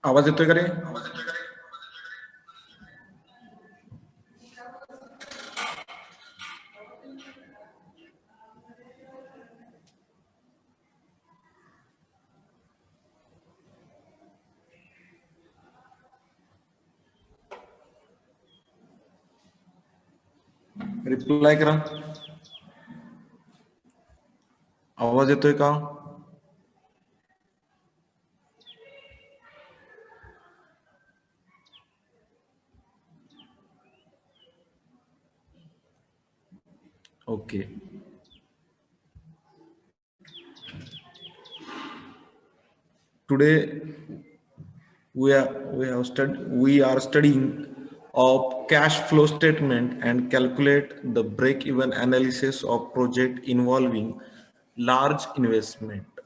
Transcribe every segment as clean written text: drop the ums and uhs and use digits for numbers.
आवाज येतोय का रे? रिप्लाय करा. आवाज येतोय का? Okay. Today we are studying of cash flow statement and calculate the break-even analysis of project involving large investment.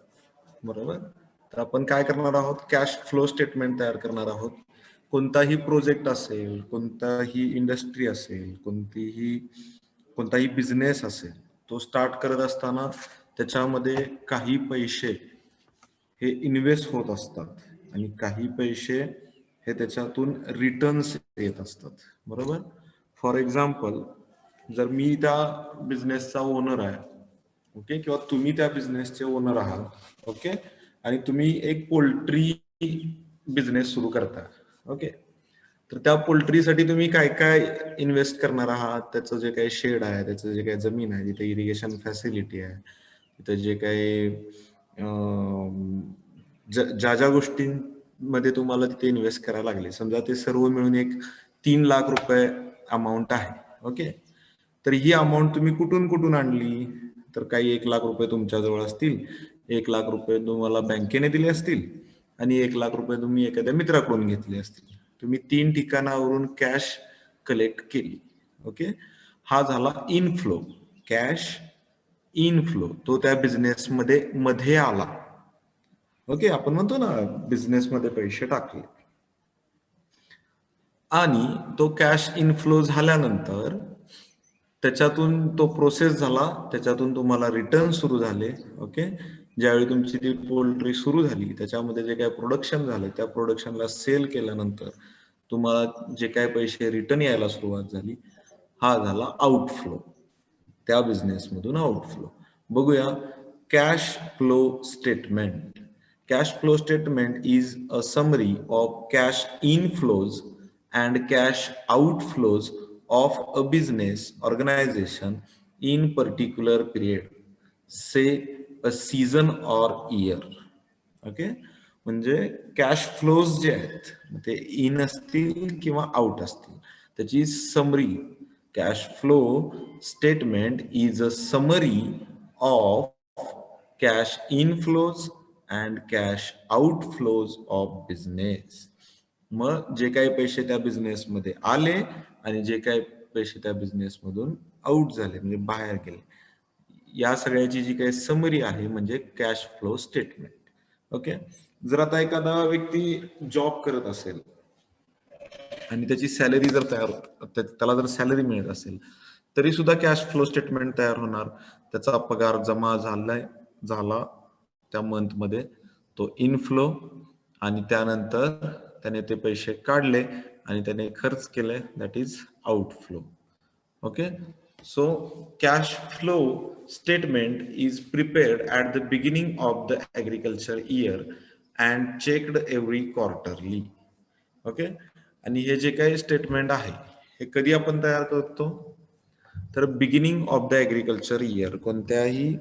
बरोबर. तर आपण काय करणार आहोत? कॅश फ्लो स्टेटमेंट तयार करणार आहोत. कोणताही प्रोजेक्ट असेल, कोणताही इंडस्ट्री असेल, कोणताही बिझनेस असेल, तो स्टार्ट करत असताना त्याच्यामध्ये काही पैसे हे इन्व्हेस्ट होत असतात आणि काही पैसे हे त्याच्यातून रिटर्न्स येत असतात. बरोबर. फॉर एक्झाम्पल, जर मी त्या बिझनेसचा ओनर आहे, ओके, किंवा तुम्ही त्या बिझनेसचे ओनर आहात, ओके, आणि तुम्ही एक पोल्ट्री बिझनेस सुरू करता, ओके, तर त्या पोल्ट्रीसाठी तुम्ही काय काय इन्व्हेस्ट करणार आहात? त्याचं जे काही शेड आहे, त्याचं जे काही जमीन आहे, जिथे इरिगेशन फॅसिलिटी आहे, तिथे जे काही ज्या ज्या गोष्टींमध्ये तुम्हाला तिथे इन्व्हेस्ट करायला लागले, समजा ते सर्व मिळून एक 3 लाख रुपये अमाऊंट आहे, ओके, तर ही अमाऊंट तुम्ही कुठून कुठून आणली? तर काही 1 लाख रुपये तुमच्याजवळ असतील, 1 लाख रुपये तुम्हाला बँकेने दिले असतील आणि 1 लाख रुपये तुम्ही एखाद्या मित्राकडून घेतले असतील. तुम्ही 3 ठिकाणावरून कॅश कलेक्ट केली, ओके. हा झाला इनफ्लो. कॅश इनफ्लो, तो त्या बिझनेसमध्ये मध्ये आला, ओके. आपण म्हणतो ना, बिझनेसमध्ये पैसे टाकले आणि तो कॅश इनफ्लो झाल्यानंतर त्याच्यातून तो प्रोसेस झाला, त्याच्यातून तुम्हाला रिटर्न सुरू झाले, ओके. ज्यावेळी तुमची ती पोल्ट्री सुरू झाली, त्याच्यामध्ये जे काही प्रोडक्शन झाले, त्या प्रोडक्शनला सेल केल्यानंतर तुम्हाला जे काही पैसे रिटर्न यायला सुरुवात झाली, हा झाला आउटफ्लो. त्या बिझनेसमधून आउटफ्लो. बघूया cash flow statement. Cash flow statement is a summary of cash inflows and cash outflows of a business organization in particular period, say a season or year. Okay, म्हणजे cash flows जे आहेत ते in असतील किंवा out असतील, त्याची summary. Cash flow statement is a summary of cash inflows and cash outflows of business. मग जे काही पैसे त्या बिझनेसमध्ये आले आणि जे काही पैसे त्या बिझनेसमधून आउट झाले, म्हणजे बाहेर गेले, या सगळ्याची जी काही समरी आहे म्हणजे कॅश फ्लो स्टेटमेंट, ओके. जर आता एखादा व्यक्ती जॉब करत असेल आणि त्याची सॅलरी जर त्याला जर सॅलरी मिळत असेल, तरी सुद्धा कॅश फ्लो स्टेटमेंट तयार होणार. त्याचा पगार जमा झाला त्या मंथमध्ये, तो इनफ्लो, आणि त्यानंतर त्याने ते पैसे काढले आणि त्याने खर्च केले, that is outflow, okay. So cash flow statement is prepared at the beginning of the agriculture year and checked every quarterly, okay. आणि हे जे काही स्टेटमेंट आहे हे कधी आपण तयार करतो? तर beginning of the agriculture year, कोणत्याही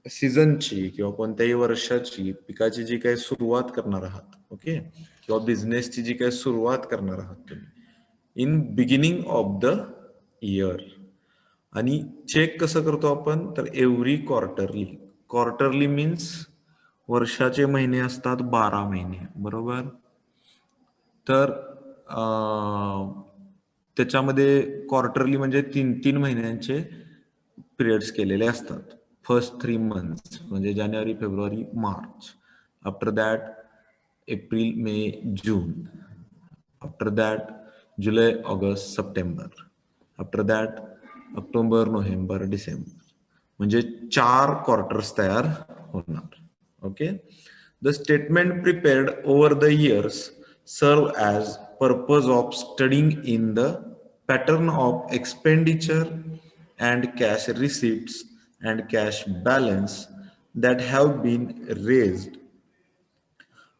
सीझनची किंवा कोणत्याही वर्षाची पिकाची जी काही सुरुवात करणार आहात, ओके, किंवा बिझनेसची जी काही सुरुवात करणार आहात तुम्ही, in beginning of the year. आणि चेक कसं करतो आपण? तर एव्हरी क्वार्टरली. क्वार्टरली मीन्स वर्षाचे महिने असतात 12 महिने, बरोबर. तर त्याच्यामध्ये क्वार्टरली म्हणजे 3 महिन्यांचे पिरियड्स केलेले असतात. फर्स्ट 3 मंथ्स म्हणजे जानेवारी, फेब्रुवारी, मार्च. आफ्टर दॅट एप्रिल, मे, जून. आफ्टर दॅट जुलै, ऑगस्ट, सप्टेंबर. आफ्टर दॅट ऑक्टोबर, नोव्हेंबर, डिसेंबर. म्हणजे 4 क्वार्टर्स तयार होणार, okay. The statement prepared over the years serve as purpose of studying in the pattern of expenditure and cash receipts and cash balance that have been raised.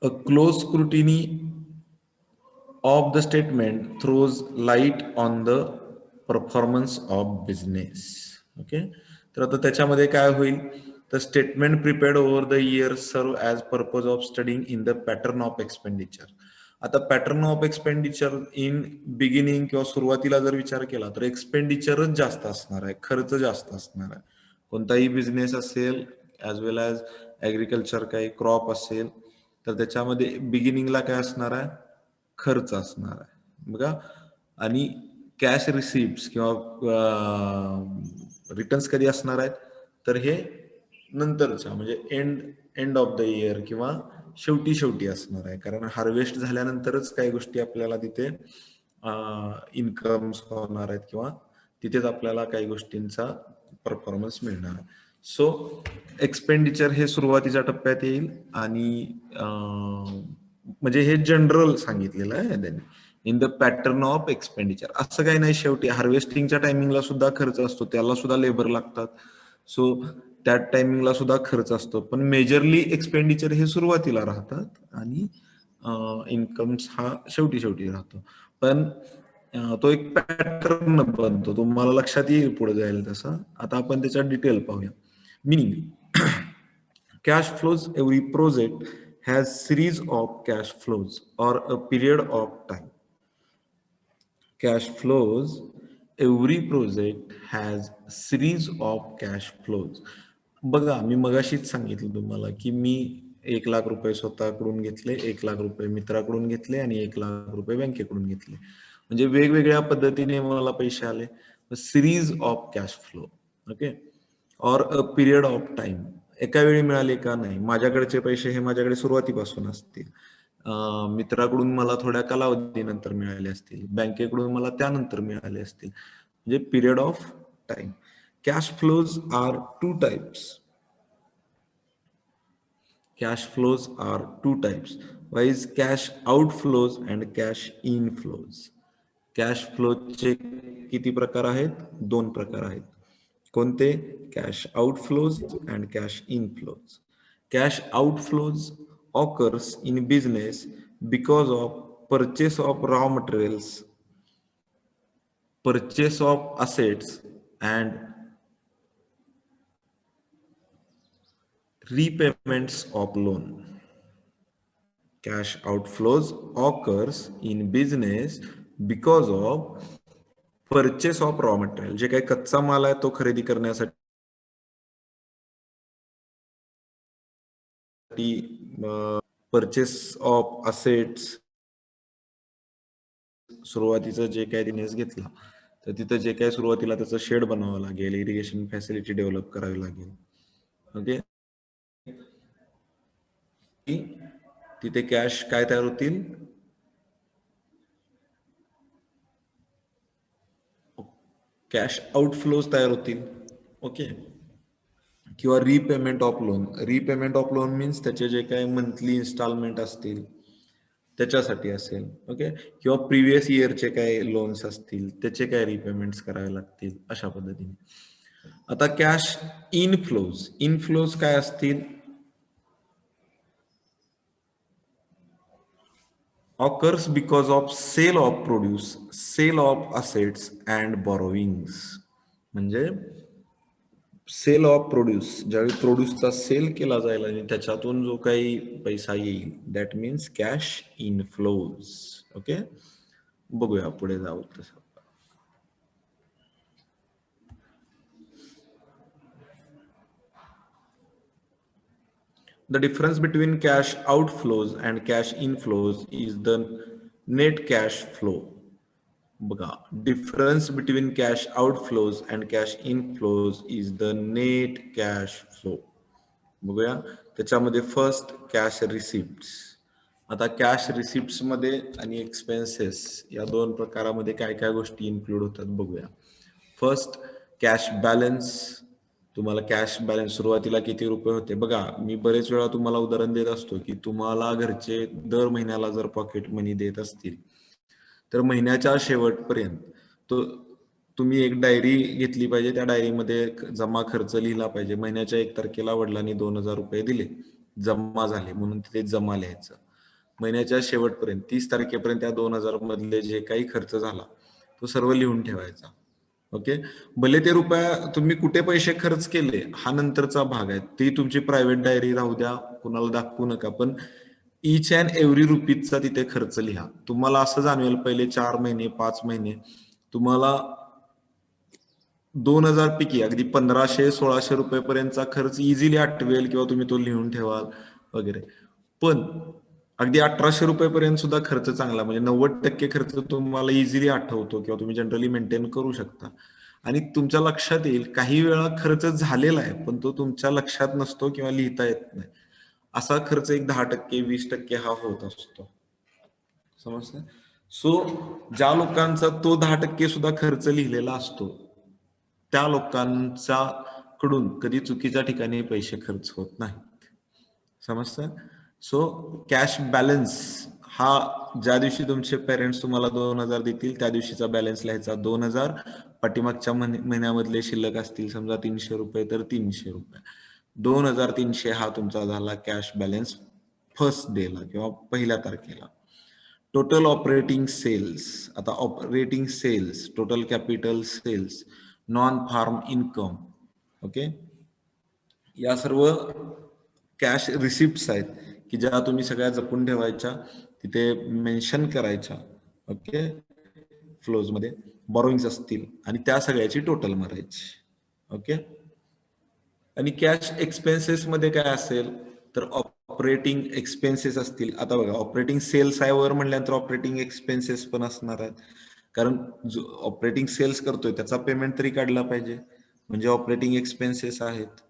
A close scrutiny of the statement throws light on the performance of business. Okay, तर आता त्याच्यामध्ये काय होईल, तर statement prepared over the year serve as purpose of studying in the pattern of expenditure. आता pattern of expenditure in beginning किंवा सुरुवातीला जर विचार केला तर एक्सपेंडिचरच जास्त असणार आहे, खर्च जास्त असणार आहे. कोणताही बिझनेस असेल ॲज वेल ॲज ॲग्रिकल्चर काही क्रॉप असेल तर त्याच्यामध्ये बिगिनिंगला काय असणार आहे, खर्च असणार आहे बघा. आणि कॅश रिसिप्ट किंवा रिटर्न्स कधी असणार आहेत, तर हे नंतरच्या म्हणजे एंड ऑफ द इयर किंवा शेवटी असणार आहे, कारण हार्वेस्ट झाल्यानंतरच काही गोष्टी आपल्याला तिथे इन्कम्स होणार आहेत किंवा तिथेच आपल्याला काही गोष्टींचा परफॉर्मन्स मिळणार आहे. सो एक्सपेंडिचर हे सुरुवातीच्या टप्प्यात येईल आणि म्हणजे हे जनरल सांगितलेलं आहे त्यांनी, in the pattern of expenditure. असं काही नाही, शेवटी हार्वेस्टिंगच्या टायमिंगला सुद्धा खर्च असतो, त्याला सुद्धा लेबर लागतात, सो त्या टायमिंगला सुद्धा खर्च असतो, पण मेजरली एक्सपेंडिचर हे सुरुवातीला राहतात आणि इन्कम्स हा शेवटी राहतो. पण तो एक पॅटर्न बनतो, तुम्हाला लक्षात येईल पुढे जाईल तसं. आता आपण त्याच्यात डिटेल पाहूया. Meaning, cash flows, every project has series of cash flows or a period of time. Cash flows, every project has series of cash flows. बघा, मी मगाशीच सांगितलं तुम्हाला की मी 1,00,000 रुपये स्वतःकडून घेतले, 1,00,000 रुपये मित्राकडून घेतले आणि 1,00,000 रुपये बँकेकडून घेतले. म्हणजे वेगवेगळ्या पद्धतीने मला पैसे आले. Series of cash flow, okay, or a period of time. एका वेळी मिळाले का नाही, माझ्याकडचे पैसे हे माझ्याकडे सुरुवातीपासून असतील, मित्राकडून मला थोड्या कालावधीनंतर मिळाले असतील, बँकेकडून मला त्यानंतर मिळाले असतील, म्हणजे period of time. Cash flows are two types. Cash flows are two types. One is cash outflows and cash inflows. Cash फ्लोचे किती प्रकार आहेत, 2 प्रकार आहेत. कोणते, cash outflows and cash inflows. Cash outflows occurs in business because of purchase of raw materials, purchase of assets and repayments of loan. Cash outflows occurs in business because of purchase of raw material. जे काही कच्चा माल आहे तो खरेदी करण्यासाठी purchase of assets, सुरुवातीचं जे काही बिझनेस घेतला तर तिथं जे काही सुरुवातीला त्याचं शेड बनवावं लागेल, इरिगेशन फॅसिलिटी डेव्हलप करावी लागेल, ओके, तिथे कॅश काय तयार होतील, कॅश आउटफ्लोज तयार होतील, ओके. किंवा repayment of loan. Repayment of loan means त्याचे जे काही मंथली इन्स्टॉलमेंट असतील त्याच्यासाठी असेल, ओके, किंवा प्रिव्हियस इयरचे काही लोन्स असतील त्याचे काही रिपेमेंट्स करावे लागतील, अशा पद्धतीने. आता कॅश इनफ्लोज. इनफ्लोज काय असतील, occurs because of sale of produce, sale of assets and borrowings. म्हणजे सेल ऑफ प्रोड्यूस, ज्यावेळी प्रोड्यूसचा सेल केला जाईल आणि त्याच्यातून जो काही पैसा येईल, that means cash inflows, okay. बघूया पुढे जाऊ तसं. The difference between cash outflows and cash inflows is the net cash flow. बघा, difference between cash outflows and cash inflows is the net cash flow. बघूया त्याच्यामध्ये फर्स्ट कॅश रिसिप्ट. आता cash receipt मध्ये आणि एक्सपेन्सेस या 2 प्रकारामध्ये काय काय गोष्टी इन्क्लूड होतात बघूया. First, cash balance. तुम्हाला कॅश बॅलन्स सुरुवातीला किती रुपये होते बघा. मी बरेच वेळा तुम्हाला उदाहरण देत असतो की तुम्हाला घरचे दर महिन्याला जर पॉकेट मनी देत असतील तर महिन्याच्या शेवटपर्यंत तो तुम्ही एक डायरी घेतली पाहिजे. त्या डायरीमध्ये जमा खर्च लिहिला पाहिजे. महिन्याच्या 1 तारखेला वडिलांनी 2,000 रुपये दिले, जमा झाले म्हणून तिथे जमा लिहायचं. महिन्याच्या शेवटपर्यंत 30 तारखेपर्यंत त्या 2,000 मधले जे काही खर्च झाला तो सर्व लिहून ठेवायचा. ओके. भले ते रुपया तुम्ही कुठे पैसे खर्च केले हा नंतरचा भाग आहे. ती तुमची प्रायव्हेट डायरी राहू द्या, कुणाला दाखवू नका. पण इच अँड एव्हरी रुपीजचा तिथे खर्च लिहा. तुम्हाला असं जाणवेल पहिले 4 महिने 5 महिने तुम्हाला 2,000 पैकी अगदी 1,500-1,600 रुपयेपर्यंतचा खर्च इझिली आठवेल किंवा तुम्ही तो लिहून ठेवाल वगैरे. पण अगदी 1,800 रुपयेपर्यंत सुद्धा खर्च चांगला म्हणजे 90% खर्च तुम्हाला इझिली आठवतो किंवा तुम्ही जनरली मेंटेन करू शकता. आणि तुमच्या लक्षात येईल काही वेळा खर्च झालेला आहे पण तो तुमच्या लक्षात नसतो किंवा लिहिता येत नाही. असा खर्च एक 10% 20% हा होत असतो. समजतं? सो ज्या लोकांचा तो 10% सुद्धा खर्च लिहिलेला असतो त्या लोकांचा कडून कधी चुकीच्या ठिकाणी पैसे खर्च होत नाहीत. समजतं? सो कॅश बॅलन्स हा ज्या दिवशी तुमचे पेरेंट्स तुम्हाला 2,000 देतील त्या दिवशीचा बॅलन्स लिहायचा 2,000. पाठीमागच्या महिन्यामधले शिल्लक असतील समजा 300 रुपये तर 300 रुपये. 2,300 हा तुमचा झाला कॅश बॅलन्स फर्स्ट डेला किंवा पहिल्या तारखेला. टोटल ऑपरेटिंग सेल्स, आता operating sales, total capital sales, non farm income, okay, या सर्व कॅश रिसिप्ट्स आहेत की ज्या तुम्ही सगळ्या जपून ठेवायच्या, तिथे मेन्शन करायच्या. ओके, फ्लोज मध्ये बॉरोइंग्स असतील आणि त्या सगळ्याची टोटल मारायची. ओके. आणि कॅश एक्सपेन्सेस मध्ये काय असेल तर ऑपरेटिंग एक्सपेन्सेस असतील. आता बघा ऑपरेटिंग सेल्स आहे वर म्हणल्यानंतर ऑपरेटिंग एक्सपेन्सेस पण असणार आहेत. कारण जो ऑपरेटिंग सेल्स करतोय त्याचा पेमेंट तरी काढला पाहिजे म्हणजे ऑपरेटिंग एक्सपेन्सेस आहेत.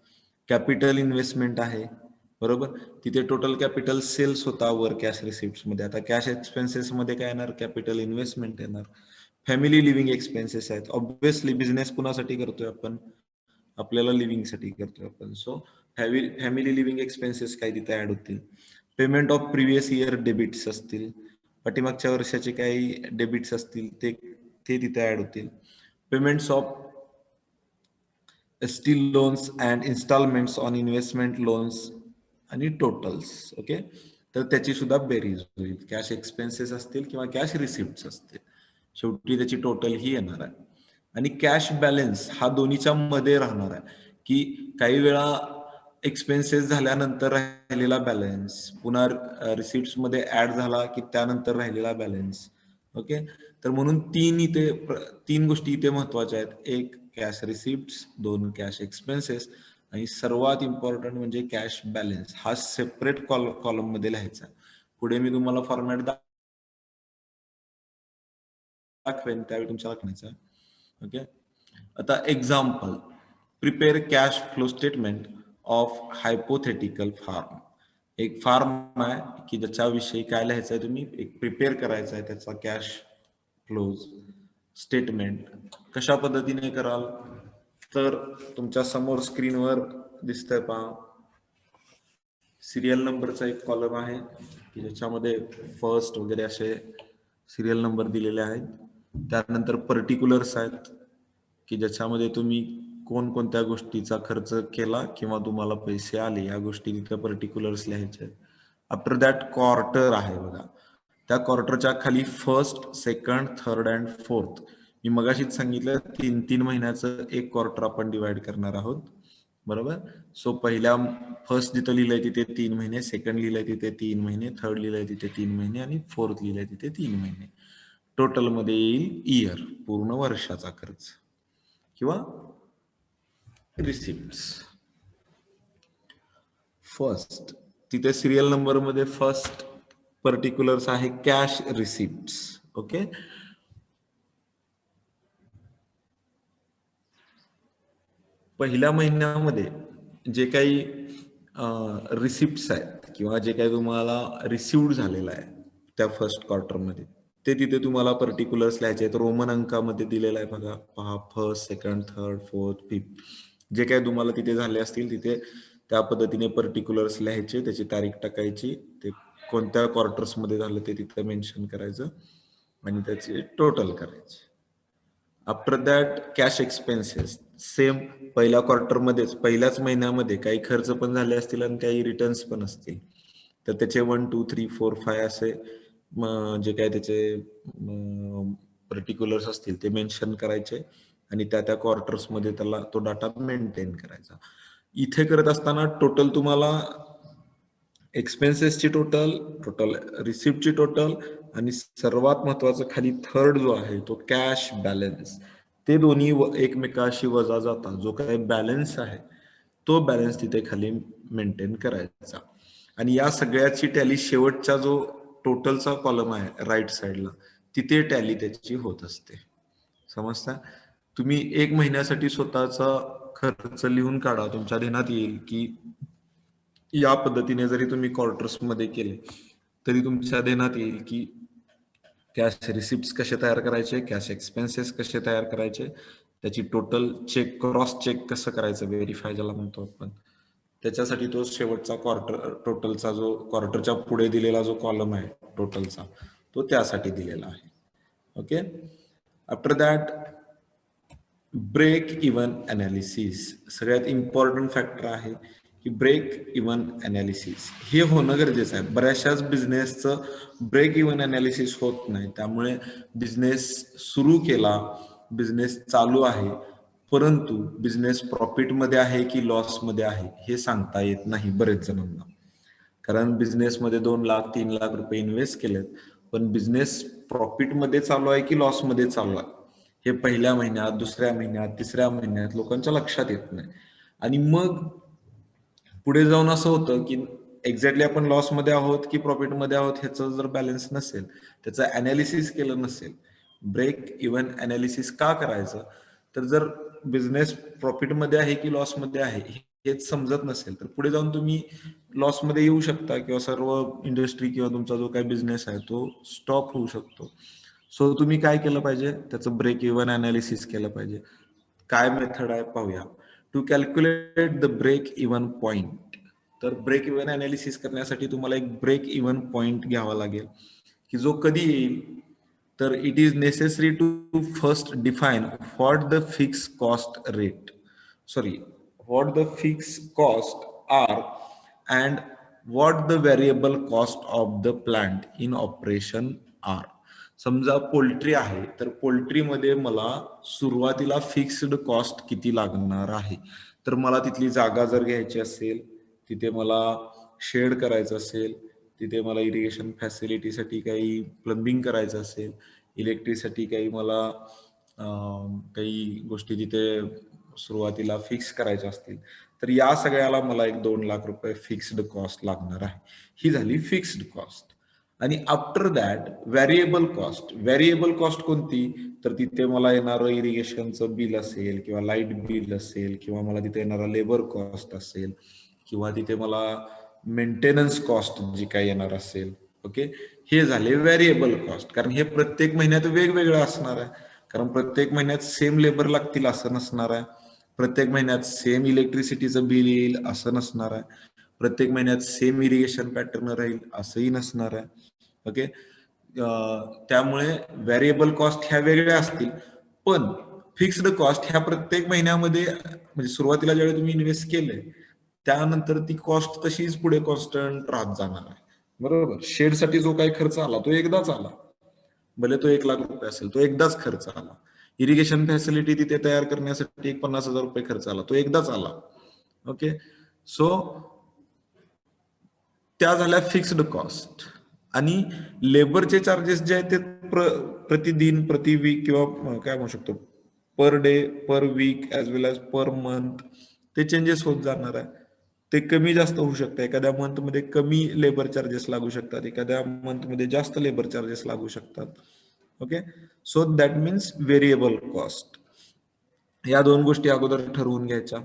कॅपिटल इन्व्हेस्टमेंट आहे बरोबर, तिथे टोटल कॅपिटल सेल्स होता वर कॅश रिसिप्ट मध्ये. आता कॅश एक्सपेन्सेस मध्ये काय येणार, कॅपिटल इन्व्हेस्टमेंट येणार. फॅमिली लिव्हिंग एक्सपेन्सेस आहेत. ऑब्व्हियसली बिझनेस कुणासाठी करतोय आपण, आपल्याला लिव्हिंग साठी करतोय आपण. सो फॅमिली लिव्हिंग एक्सपेन्सेस काय तिथे ऍड होतील. Payment of previous year debits असतील, पाठीमागच्या वर्षाचे काही डेबिट्स असतील ते तिथे ऍड होतील. Payments of steel loans and instalments on investment loans आणि टोटल्स. ओके, तर त्याची सुद्धा बेरीज होईल. कॅश एक्सपेन्सेस असतील किंवा कॅश रिसिप्ट असतील, शेवटी त्याची टोटल ही येणार आहे. आणि कॅश बॅलन्स हा दोन्हीच्या मध्ये राहणार आहे की काही वेळा एक्सपेन्सेस झाल्यानंतर राहिलेला बॅलन्स पुन्हा रिसिप्ट मध्ये ऍड झाला की त्यानंतर राहिलेला बॅलन्स. ओके, तर म्हणून तीन गोष्टी इथे महत्वाच्या आहेत. एक कॅश रिसिप्ट्स, 2 कॅश एक्सपेन्सेस आणि सर्वात इम्पॉर्टंट म्हणजे कॅश बॅलन्स हा सेपरेट कॉलम मध्ये लिहायचा. पुढे मी तुम्हाला फॉर्मॅट दाखवेन त्यावेळी तुमच्या लक्षात. ओके, आता example, prepare cash flow statement of hypothetical farm. एक फार्म आहे की ज्याच्याविषयी काय लिहायचं आहे, तुम्ही एक प्रिपेअर करायचा आहे त्याचा कॅश फ्लोज स्टेटमेंट. कशा पद्धतीने कराल तर तुमच्या समोर स्क्रीनवर दिसतंय पहा, सिरियल नंबरचा एक कॉलम आहे की ज्याच्यामध्ये फर्स्ट वगैरे असे सिरियल नंबर दिलेले आहेत. त्यानंतर पर्टिक्युलर्स आहेत की ज्याच्यामध्ये तुम्ही कोणकोणत्या गोष्टीचा खर्च केला किंवा तुम्हाला पैसे आले या गोष्टी तिथे पर्टिक्युलर्स लिहायचे आहेत. आफ्टर दॅट क्वार्टर आहे बघा, त्या क्वार्टरच्या खाली first, second, third and fourth. मी मगाशीच सांगितलं 3 महिन्याचं एक क्वार्टर आपण डिवाइड करणार आहोत बरोबर. सो पहिल्या फर्स्ट जिथं लिहिलंय तिथे 3 महिने, सेकंड लिहिलंय तिथे 3 महिने, थर्ड लिहिलंय तिथे 3 महिने आणि फोर्थ लिहिलंय तिथे 3 महिने. टोटल मध्ये येईल इयर, पूर्ण वर्षाचा खर्च किंवा रिसिप्ट. फर्स्ट तिथे सिरियल नंबर मध्ये फर्स्ट पर्टिक्युलर्स आहे कॅश रिसिप्ट. ओके, पहिल्या महिन्यामध्ये जे काही रिसिप्ट्स आहेत किंवा जे काही तुम्हाला रिसिव्ड झालेलं आहे त्या फर्स्ट क्वार्टर मध्ये ते तिथे तुम्हाला पर्टिक्युलर्स लिहायचे आहेत. रोमन अंकामध्ये दिलेलं आहे बघा, पहा, first, second, third, fourth, fifth. जे काय तुम्हाला तिथे झाले असतील तिथे त्या पद्धतीने पर्टिक्युलर्स लिहायचे, त्याची तारीख टाकायची, ते कोणत्या क्वार्टर्स मध्ये झालं ते तिथे मेन्शन करायचं आणि त्याचे टोटल करायचे. After that cash expenses same पहिल्या क्वार्टरमध्येच पहिल्याच महिन्यामध्ये काही खर्च पण झाले असतील आणि काही रिटर्न्स पण असतील तर त्याचे 1, 2, 3, 4, 5 असे जे काय त्याचे पर्टिक्युलर्स असतील ते मेन्शन करायचे आणि त्या त्या क्वार्टर्स मध्ये त्याला तो डाटा मेंटेन करायचा. इथे करत असताना टोटल तुम्हाला एक्सपेन्सेसची टोटल, टोटल रिसिप्टची टोटल आणि सर्वात महत्वाचं खाली थर्ड जो आहे तो कॅश बॅलन्स, ते दोन्ही एकमेकाशी वजा जातात. जो काही बॅलन्स आहे तो बॅलन्स तिथे खाली मेंटेन करायचा आणि या सगळ्याची टॅली शेवटचा जो टोटलचा कॉलम आहे राईट साईडला तिथे टॅली त्याची होत असते. समजता? तुम्ही 1 महिन्यासाठी स्वतःचा खर्च लिहून काढा, तुमच्या ध्यानात येईल की या पद्धतीने जरी तुम्ही क्वार्टर्स मध्ये केले तरी तुमच्या ध्यानात येईल की कॅश रिसिप्ट कसे तयार करायचे, कॅश एक्सपेन्सेस कसे तयार करायचे, त्याची टोटल चेक क्रॉस चेक कसं करायचं, व्हेरीफाय ज्याला म्हणतो आपण, त्याच्यासाठी तो शेवटचा क्वार्टर टोटलचा जो क्वार्टरच्या पुढे दिलेला जो कॉलम आहे टोटलचा तो त्यासाठी दिलेला आहे. Okay. After that break even analysis, सगळ्यात इम्पॉर्टंट फॅक्टर आहे की ब्रेक इव्हन अनालिसिस हे होणं गरजेचं आहे. बऱ्याचशाच बिझनेसचं ब्रेक इव्हन अनालिसिस होत नाही, त्यामुळे बिझनेस सुरू केला, बिझनेस चालू आहे, परंतु बिझनेस प्रॉफिटमध्ये आहे की लॉसमध्ये आहे हे सांगता येत नाही बरेच जणांना. कारण बिझनेसमध्ये 2 लाख 3 लाख रुपये इन्व्हेस्ट केलेत, पण बिझनेस प्रॉफिटमध्ये चालू आहे की लॉसमध्ये चालू आहे हे पहिल्या महिन्यात, दुसऱ्या महिन्यात, तिसऱ्या महिन्यात लोकांच्या लक्षात येत नाही. आणि मग पुढे जाऊन असं होतं की एक्झॅक्टली आपण लॉसमध्ये आहोत की प्रॉफिटमध्ये आहोत ह्याचं जर बॅलन्स नसेल, त्याचं अनालिसिस केलं नसेल, ब्रेक इव्हन अनालिसिस का करायचं, तर जर बिझनेस प्रॉफिटमध्ये आहे की लॉसमध्ये आहे हेच समजत नसेल तर पुढे जाऊन तुम्ही लॉसमध्ये येऊ शकता किंवा सर्व इंडस्ट्री किंवा तुमचा जो काही बिझनेस आहे तो स्टॉप होऊ शकतो. सो तुम्ही काय केलं पाहिजे, त्याचं ब्रेक इव्हन अनालिसिस केलं पाहिजे. काय मेथड आहे पाहूया. To calculate the break even point, तर ब्रेक इव्हन अनालिसिस करण्यासाठी तुम्हाला एक ब्रेक इव्हन पॉइंट घ्यावा लागेल की जो कधी येईल, तर it is necessary to first define what the fix cost rate what the fixed cost are and what the variable cost of the plant in operation are. समजा पोल्ट्री आहे तर पोल्ट्रीमध्ये मला सुरुवातीला फिक्स्ड कॉस्ट किती लागणार आहे, तर मला तिथली जागा जर घ्यायची असेल, तिथे मला शेड करायचं असेल, तिथे मला इरिगेशन फॅसिलिटीसाठी काही प्लंबिंग करायचं असेल, इलेक्ट्रिसिटी काही मला काही गोष्टी तिथे सुरुवातीला फिक्स करायच्या असतील, तर या सगळ्याला मला एक 2 लाख रुपये फिक्स्ड कॉस्ट लागणार आहे. ही झाली फिक्स्ड कॉस्ट. आणि आफ्टर दॅट व्हेरिएबल कॉस्ट कोणती, तर तिथे मला येणारं इरिगेशनचं बिल असेल किंवा लाईट बिल असेल किंवा मला तिथे येणारा लेबर कॉस्ट असेल किंवा तिथे मला मेंटेनन्स कॉस्ट जी काही येणार असेल. ओके, हे झाले व्हेरिएबल कॉस्ट. कारण हे प्रत्येक महिन्यात वेगवेगळं असणार आहे, कारण प्रत्येक महिन्यात सेम लेबर लागतील असं नसणार आहे, प्रत्येक महिन्यात सेम इलेक्ट्रिसिटीचं बिल येईल असं नसणार आहे, प्रत्येक महिन्यात सेम इरिगेशन पॅटर्न राहील असंही नसणार आहे. ओके, त्यामुळे व्हेरिएबल कॉस्ट ह्या वेगळ्या असतील, पण फिक्स्ड कॉस्ट ह्या प्रत्येक महिन्यामध्ये म्हणजे सुरुवातीला ज्यावेळी तुम्ही इन्व्हेस्ट केले त्यानंतर ती कॉस्ट तशीच पुढे कॉन्स्टंट राहत जाणार आहे. बरोबर. शेडसाठी जो काही खर्च आला तो एकदाच आला, भले तो 1 लाख रुपये असेल, तो एकदाच खर्च आला. इरिगेशन फॅसिलिटी तिथे तयार करण्यासाठी 50,000 रुपये खर्च आला, तो एकदाच आला. ओके, सो त्या झाल्या फिक्स्ड कॉस्ट. आणि लेबरचे चार्जेस जे आहेत ते प्रतिदिन, प्रति वीक किंवा काय म्हणू शकतो per day, per week as well as per month ते चेंजेस होत जाणार आहे. ते कमी जास्त होऊ शकतं. एखाद्या मंथ मध्ये कमी लेबर चार्जेस लागू शकतात, एखाद्या मंथ मध्ये जास्त लेबर चार्जेस लागू शकतात. Okay, so that means variable cost. या 2 गोष्टी अगोदर ठरवून घ्यायच्या.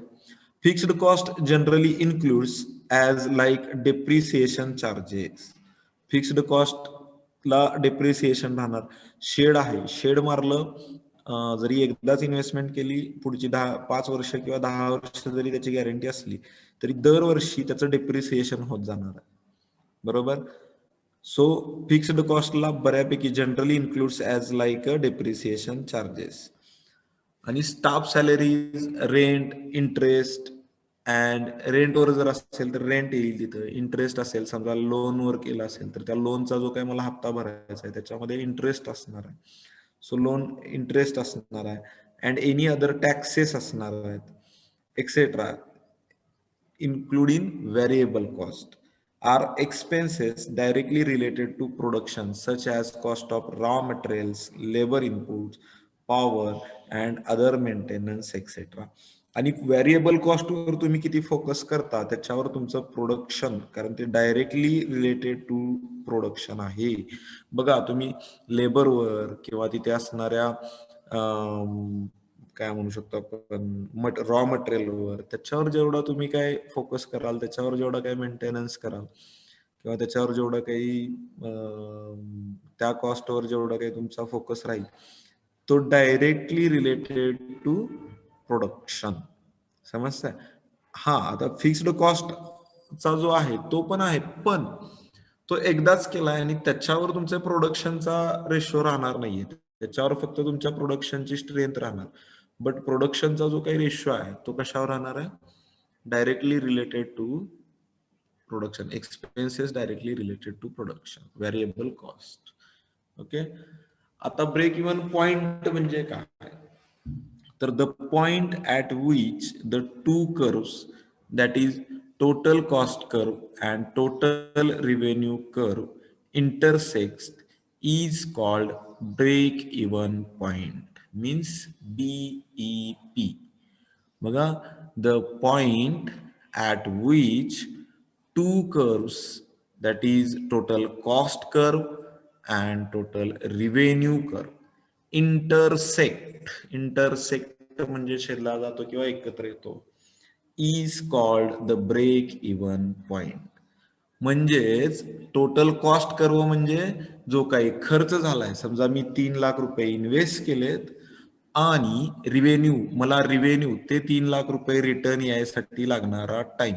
Fixed cost generally includes as like depreciation charges. Fixed cost ला डेप्रिसिएशन राहणार. शेड आहे, शेड मारलं जरी एकदाच इन्व्हेस्टमेंट केली, पुढची 5 वर्ष किंवा 10 वर्ष जरी त्याची गॅरंटी असली तरी दरवर्षी त्याचं डेप्रिसिएशन होत जाणार आहे, बरोबर. सो फिक्स्ड कॉस्टला बऱ्यापैकी generally includes as like a depreciation charges. आणि staff salaries, rent, interest and रेंटवर जर असेल तर रेंट येईल तिथं, इंटरेस्ट असेल समजा लोनवर केला असेल तर त्या लोनचा जो काही मला हप्ता भरायचा आहे त्याच्यामध्ये इंटरेस्ट असणार आहे. सो लोन इंटरेस्ट असणार आहे अँड एनी अदर टॅक्सेस असणार आहेत etcetera, including variable cost, are expenses directly related to production such as cost of raw materials, labor inputs, power and other maintenance etc. आणि variable कॉस्टवर तुम्ही किती focus करता त्याच्यावर तुमचं प्रोडक्शन, कारण ते डायरेक्टली रिलेटेड टू प्रोडक्शन आहे. बघा तुम्ही लेबरवर किंवा तिथे असणाऱ्या काय म्हणू शकतो आपण रॉ मटेरियलवर, त्याच्यावर जेवढा तुम्ही काय फोकस कराल, त्याच्यावर जेवढा काही मेंटेनन्स कराल किंवा त्याच्यावर जेवढा काही त्या कॉस्टवर जेवढा काही तुमचा फोकस राहील तो डायरेक्टली रिलेटेड टू प्रोडक्शन. समजतंय? हा, आता फिक्स्ड कॉस्टचा जो आहे तो पण आहे, पण तो एकदाच केलाय आणि त्याच्यावर तुमच्या प्रोडक्शनचा रेशो राहणार नाहीये, त्याच्यावर फक्त तुमच्या प्रोडक्शनची स्ट्रेंथ राहणार. बट प्रोडक्शनचा जो काही रेशो आहे तो कशावर राहणार आहे? Directly related to production, expenses directly related to production, variable cost. Okay, आता ब्रेक इव्हन पॉइंट म्हणजे काय? तर the point at which the two curves, that is total cost curve and total revenue curve intersects is called break even point, means BEP. बघा, the point at which two curves, that is total cost curve and total revenue curve intersect म्हणजे छेदला जातो किंवा एकत्र येतो, is called the break even point. म्हणजेच total cost curve म्हणजे जो काही खर्च झालाय, समजा मी 3,00,000 रुपये इन्व्हेस्ट केलेत आणि मला रिव्हेन्यू ते 3,00,000 रुपये रिटर्न यायसाठी लागणारा टाइम.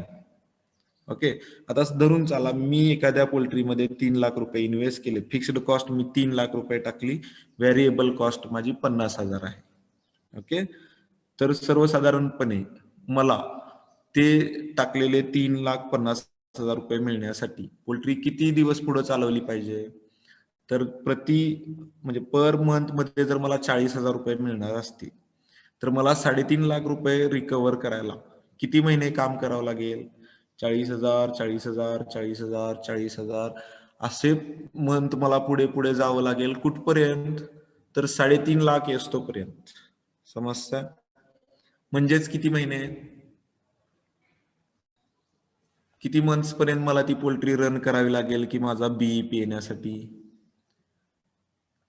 ओके, आता धरून चाला मी एखाद्या पोल्ट्रीमध्ये 3,00,000 रुपये इन्व्हेस्ट केले, फिक्स्ड कॉस्ट मी 3,00,000 रुपये टाकली, व्हेरिएबल कॉस्ट माझी 50,000 आहे. ओके, तर सर्वसाधारणपणे मला ते टाकलेले 3,50,000 रुपये मिळण्यासाठी पोल्ट्री किती दिवस पुढे चालवली पाहिजे? तर म्हणजे पर मंथ मध्ये जर मला 40,000 रुपये मिळणार असतील तर मला 3.5 लाख रुपये रिकव्हर करायला किती महिने काम करावं लागेल? 40,000, 40,000, 40,000, 40,000 असे मंथ मला पुढे पुढे जावं लागेल. कुठपर्यंत? तर 3.5 लाख येतो पर्यंत. समजतं? म्हणजेच किती महिने, किती मंथ्स पर्यंत मला ती पोल्ट्री रन करावी लागेल की माझा बीईपी येण्यासाठी?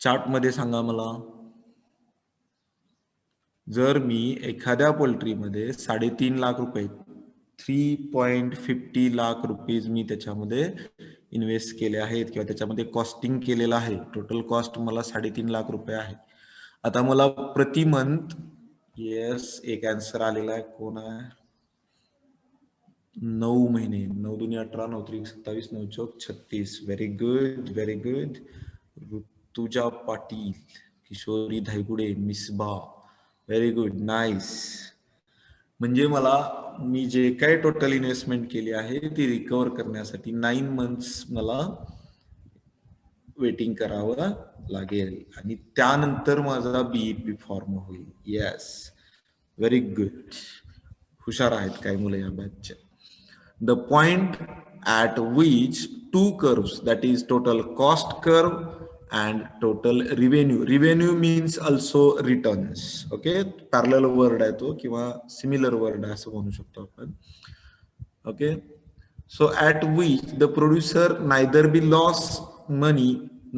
चार्ट मध्ये सांगा मला. जर मी एखाद्या पोल्ट्रीमध्ये 3.5 लाख रुपये 3.50 लाख रुपीज मी त्याच्यामध्ये इन्व्हेस्ट केले आहेत किंवा त्याच्यामध्ये कॉस्टिंग केलेलं आहे, टोटल कॉस्ट मला 3.5 लाख रुपये आहे. आता मला प्रति मंथ, येस एक आन्सर आलेला आहे, कोण आहे? 9 महिने, 9 दुनी 18, 9 त्रिक 27, 9 चौक 36. Very good, very good. Rutuja Patil, Kishori Dhaygude, Misbah, very good, nice. म्हणजे मला मी जे काही टोटल इन्व्हेस्टमेंट केली आहे ती रिकव्हर करण्यासाठी 9 मंथ्स मला वेटिंग करावं लागेल आणि त्यानंतर माझा बीईपी फॉर्म होईल. येस, व्हेरी गुड, हुशार आहेत काही मुलं या बॅचचे. The point at which two curves, that is total cost curve and total revenue. Revenue means also returns. Okay, parallel word आहे तो किंवा similar word आहे असं म्हणू शकतो आपण. Okay, so at which the producer neither be loss money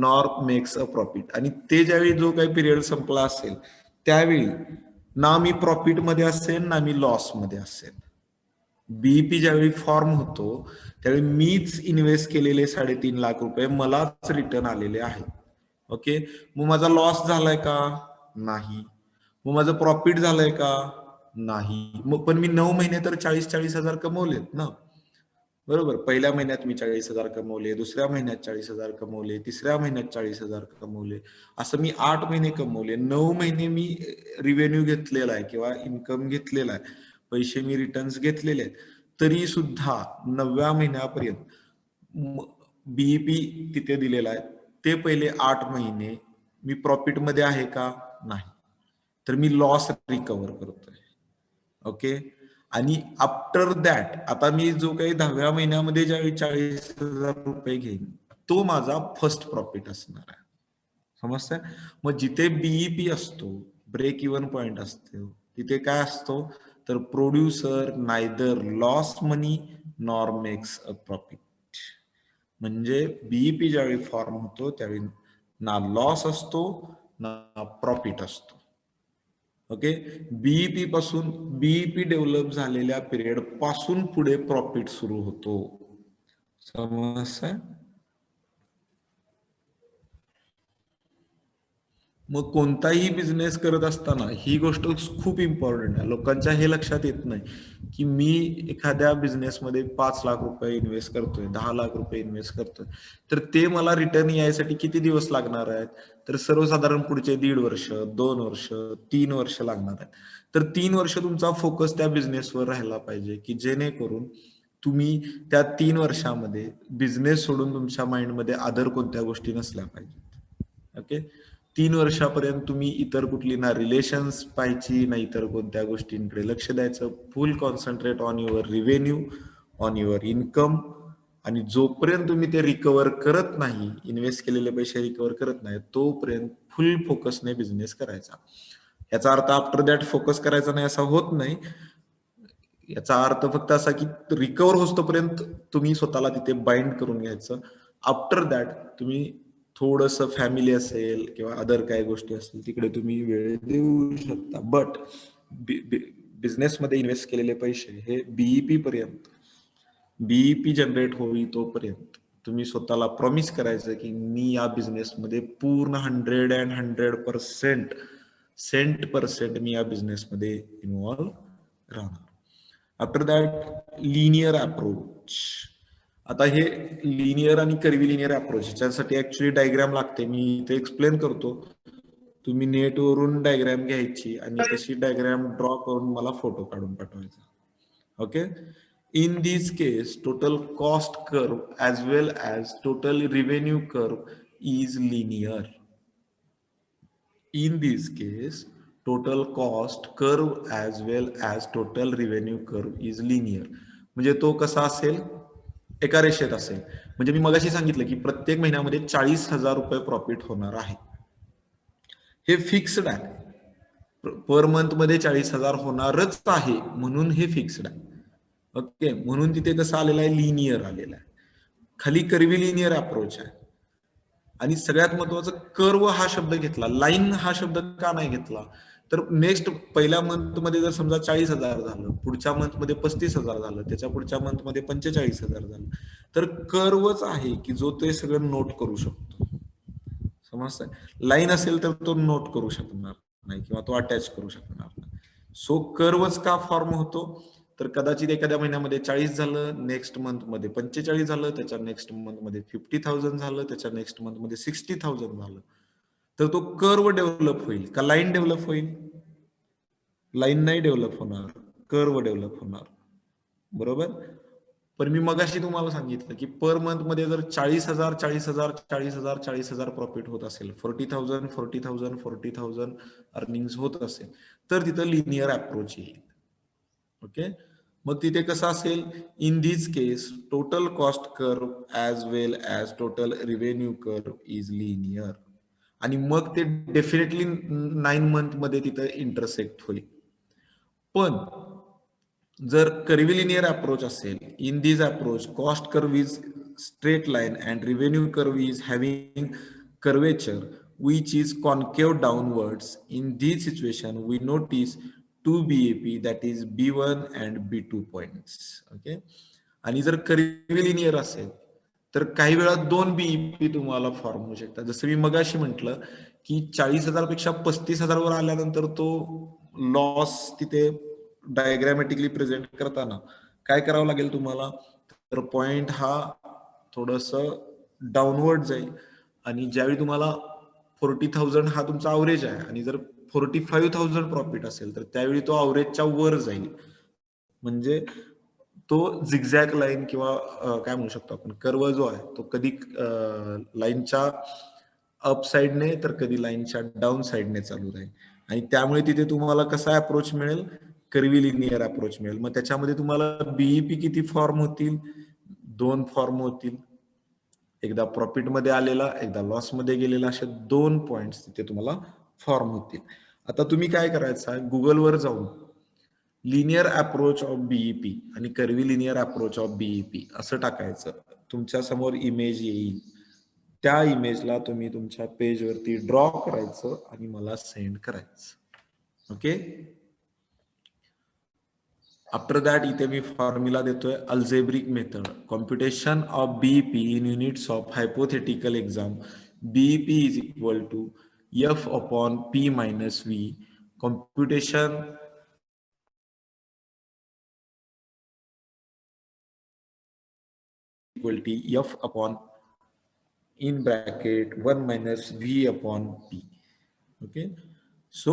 nor makes a profit. आणि ते ज्यावेळी जो काही पिरियड संपला असेल त्यावेळी ना मी प्रॉफिट मध्ये असेल ना मी लॉस मध्ये असेल. बीईपी ज्यावेळी फॉर्म होतो त्यावेळी मीच इन्व्हेस्ट केलेले 3.5 लाख रुपये मलाच रिटर्न आलेले आहेत. ओके, मग माझा लॉस झालाय का? नाही. मग माझं प्रॉफिट झालंय का? नाही. मग पण मी 9 महिने तर 40,000 कमवलेत ना, बरोबर. पहिल्या महिन्यात मी 40,000 कमवले, दुसऱ्या महिन्यात 40,000 कमवले, तिसऱ्या महिन्यात 40,000 कमवले, असं मी 8 महिने कमवले. 9 महिने मी रिव्हेन्यू घेतलेला आहे किंवा इन्कम घेतलेला आहे, पैसे मी रिटर्न्स घेतलेले आहेत. तरी सुद्धा 9व्या महिन्यापर्यंत बीईपी तिथे दिलेला आहे, ते पहिले 8 महिने मी प्रॉफिट मध्ये आहे का? नाही. तर मी लॉस रिकव्हर करतोय. ओके. आणि आफ्टर दॅट आता मी जो काही 10व्या महिन्यामध्ये ज्यावेळी 40,000 रुपये घेईन, तो माझा फर्स्ट प्रॉफिट असणार आहे. समजतंय? मग जिथे बीईपी असतो, ब्रेक इव्हन पॉइंट असतो, तिथे काय असतो, तर producer neither loss money nor makes a profit. म्हणजे बीईपी ज्यावेळी फॉर्म होतो त्यावेळी ना लॉस असतो ना प्रॉफिट असतो. ओके. बीईपी पासून बीईपी डेव्हलप झालेल्या पिरियड पासून पुढे प्रॉफिट सुरू होतो. समजतंय? मग कोणताही बिझनेस करत असताना ही गोष्ट खूप इम्पॉर्टंट आहे. लोकांच्या हे लक्षात येत नाही की मी एखाद्या बिझनेसमध्ये 5 लाख रुपये इन्व्हेस्ट करतोय, 10 लाख रुपये इन्व्हेस्ट करतोय, तर ते मला रिटर्न यायसाठी किती दिवस लागणार आहेत? तर सर्वसाधारण पुढचे 1.5 वर्ष, 2 वर्ष, 3 वर्ष लागणार आहेत. तर 3 वर्ष तुमचा फोकस त्या बिझनेसवर राहायला पाहिजे की जेणेकरून तुम्ही त्या 3 वर्षामध्ये बिझनेस सोडून तुमच्या माइंडमध्ये अदर कोणत्या गोष्टी नसल्या पाहिजेत. ओके. 3 वर्षापर्यंत तुम्ही इतर कुठली ना रिलेशन्स पाहायची ना इतर कोणत्या गोष्टींकडे लक्ष द्यायचं. फुल concentrate on your revenue, on your income. आणि जोपर्यंत तुम्ही ते रिकव्हर करत नाही, इन्व्हेस्ट केलेले पैसे रिकव्हर करत नाही, तोपर्यंत फुल फोकसने बिझनेस करायचा. याचा अर्थ आफ्टर दॅट फोकस करायचा नाही असा होत नाही. याचा अर्थ फक्त असा की रिकव्हर होतोपर्यंत तुम्ही स्वतःला तिथे बाइंड करून घ्यायचं. आफ्टर दॅट तुम्ही थोडस फॅमिली असेल किंवा अदर काही गोष्टी असतील तिकडे तुम्ही वेळ देऊ शकता. बट बिझनेसमध्ये इन्व्हेस्ट केलेले पैसे हे बीईपी जनरेट होई तोपर्यंत तुम्ही स्वतःला प्रॉमिस करायचं की मी या बिझनेसमध्ये पूर्ण 100% सेंट% मी या बिझनेसमध्ये इन्व्हॉल्व राहणार. After that linear approach. आता हे लिनियर आणि कर्व्हिलिनियर अप्रोच ह्याच्यासाठी ऍक्च्युली डायग्राम लागते, मी इथे एक्सप्लेन करतो. तुम्ही नेटवरून डायग्राम घ्यायची आणि तशी डायग्राम ड्रॉ करून मला फोटो काढून पाठवायचा. Okay. In this case, total cost curve as well as total revenue curve is linear. In this case, total cost curve as well as total revenue curve is linear. म्हणजे तो कसा असेल? एका रेषेत असेल. म्हणजे मी मगाशी सांगितलं की प्रत्येक महिन्यामध्ये 40,000 रुपये प्रॉफिट होणार आहे. हे फिक्स्ड आहे. पर मंथ मध्ये 40,000 होणारच आहे म्हणून हे फिक्स्ड आहे. ओके. म्हणून तिथे कसं आलेलं आहे? लिनियर आलेलं आहे. खाली कर्व्हिलिनियर अप्रोच आहे. आणि सगळ्यात महत्वाचं कर्व हा शब्द घेतला, लाईन हा शब्द का नाही घेतला? तर नेक्स्ट पहिल्या मंथ मध्ये जर समजा 40,000 झालं, पुढच्या मंथ मध्ये 35,000 झालं, त्याच्या पुढच्या मंथ मध्ये 45,000 झालं, तर कर्वच आहे की जो ते सगळं नोट करू शकतो. समजतंय? लाईन असेल तर तो नोट करू शकणार नाही किंवा तो अटॅच करू शकणार नाही. सो कर्वच का फॉर्म होतो? तर कदाचित एखाद्या महिन्यामध्ये 40 झालं, नेक्स्ट मंथ मध्ये 45 झालं, त्याच्या नेक्स्ट मंथ मध्ये 50,000 झालं, त्याच्या नेक्स्ट मंथ मध्ये 60,000 झालं, तर तो कर्व डेव्हलप होईल का लाईन डेव्हलप होईल? लाईन नाही डेव्हलप होणार, कर्व डेव्हलप होणार. बरोबर. पण मी मगाशी तुम्हाला सांगितलं की पर मंथ मध्ये जर 40,000 40,000 40,000 40,000 प्रॉफिट होत असेल, 40,000 40,000 40,000 अर्निंग होत असेल, तर तिथं लिनियर अप्रोच येईल. ओके. मग तिथे कसं असेल? In this case total cost curve as well as total revenue curve is linear. आणि मग ते डेफिनेटली 9 मंथ मध्ये तिथं इंटरसेक्ट होईल. पण जर कर्व्हिलिनियर अप्रोच असेल, in this approach cost curve is straight line and revenue curve is having curvature which is concave downwards. In this situation we notice two BAP, that is B1 and B2 points. Okay. आणि जर कर्व्हिलिनियर असेल तर काही वेळा 2 BEP तुम्हाला form होऊ शकतात. जसं मी मगाशी म्हटलं की 40,000 पेक्षा 35,000 वर आल्यानंतर तो लॉस तिथे डायग्रॅमॅटिकली प्रेझेंट करताना काय करावं लागेल तुम्हाला, तर पॉइंट हा थोडस डाऊनवर्ड जाईल आणि ज्यावेळी तुम्हाला 40,000 हा तुमचा अवरेज आहे आणि जर 45,000 प्रॉफिट असेल तर त्यावेळी तो अवरेजच्या वर जाईल. म्हणजे तो झिगझॅग लाईन किंवा काय म्हणू शकतो आपण कर्व जो आहे तो कधी लाईनच्या अप साइडने तर कधी लाईनच्या डाऊन साइडने चालू राहील आणि त्यामुळे तिथे तुम्हाला कसा अप्रोच मिळेल, कर्वी लिनियर अप्रोच मिळेल. मग त्याच्यामध्ये तुम्हाला बीईपी किती फॉर्म होतील, 2 फॉर्म होतील. एकदा प्रॉफिट मध्ये आलेला, एकदा लॉस मध्ये गेलेला, असे 2 पॉइंट्स तिथे तुम्हाला फॉर्म होतील. आता तुम्ही काय करायचं आहे, गुगलवर जाऊन लिनियर अप्रोच ऑफ बीईपी आणि curvy linear approach of BEP असं टाकायचं. तुमच्या समोर इमेज येईल. त्या इमेजला तुम्ही तुमच्या पेजवरती ड्रॉ करायचं आणि मला सेंड करायचं. ओके. आफ्टर दॅट इथे मी फॉर्म्युला देतोय, algebraic method computation of BEP in units of hypothetical exam. BEP is equal to f upon p minus v. Computation equal t f upon in bracket 1 minus v upon p. Okay. So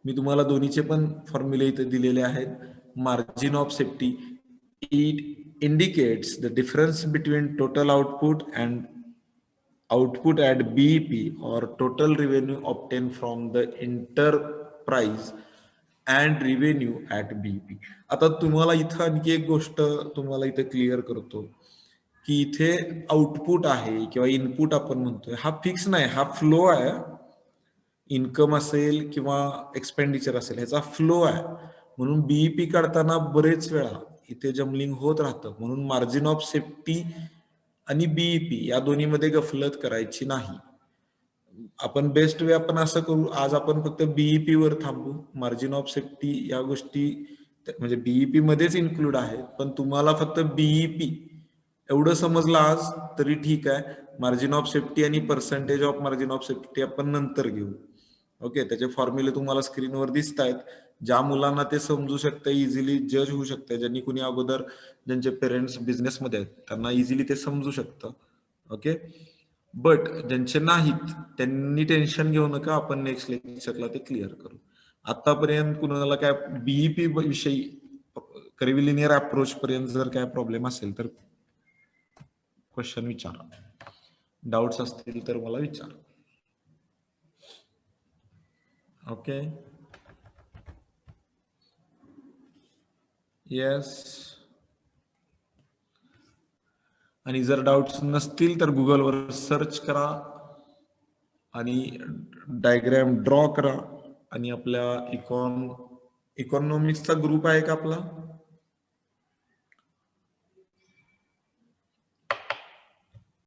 मी तुम्हाला दोन्हीचे पण फॉर्म्युले इथे दिलेले आहेत. Margin of safety, it indicates the difference between total output and output at BEP or total revenue obtained from the enterprise and revenue at BEP. आता तुम्हाला इथं आणखी एक गोष्ट तुम्हाला इथे क्लिअर करतो की इथे आउटपुट आहे किंवा इनपुट आपण म्हणतोय हा फिक्स नाही, हा फ्लो आहे. इन्कम असेल किंवा एक्सपेंडिचर असेल ह्याचा फ्लो आहे. म्हणून बीईपी काढताना बरेच वेळा इथे जमलिंग होत राहतं. म्हणून मार्जिन ऑफ सेफ्टी आणि बीईपी या दोन्हीमध्ये गफलत करायची नाही. आपण बेस्ट वे आपण असं करू, आज आपण फक्त बीईपी वर थांबू. मार्जिन ऑफ सेफ्टी या गोष्टी म्हणजे बीईपी मध्येच इन्क्लूड आहेत, पण तुम्हाला फक्त बीईपी एवढं समजलं आज तरी ठीक आहे. मार्जिन ऑफ सेफ्टी आणि percentage of margin of safety आपण नंतर घेऊ. ओके. त्याचे फॉर्म्युले तुम्हाला स्क्रीनवर दिसत आहेत. ज्या मुलांना ते समजू शकतं, इझिली जज होऊ शकतं, ज्यांनी कुणी अगोदर ज्यांचे पेरेंट्स बिझनेसमध्ये आहेत त्यांना इझिली ते समजू शकतं. ओके. बट ज्यांचे नाहीत त्यांनी टेन्शन घेऊ नका, आपण नेक्स्ट लेक्चरला ते क्लिअर करू. आतापर्यंत कुणाला काय बीईपी विषयी कर्वी लिनियर अप्रोच पर्यंत जर काय प्रॉब्लेम असेल तर क्वेश्चन विचारा. डाउट्स असतील तर मला विचारा. ओके. येस. आणि जर डाउट्स नसतील तर गुगलवर सर्च करा आणि डायग्राम ड्रॉ करा आणि आपल्या इकॉनॉमिक्सचा ग्रुप आहे का आपला,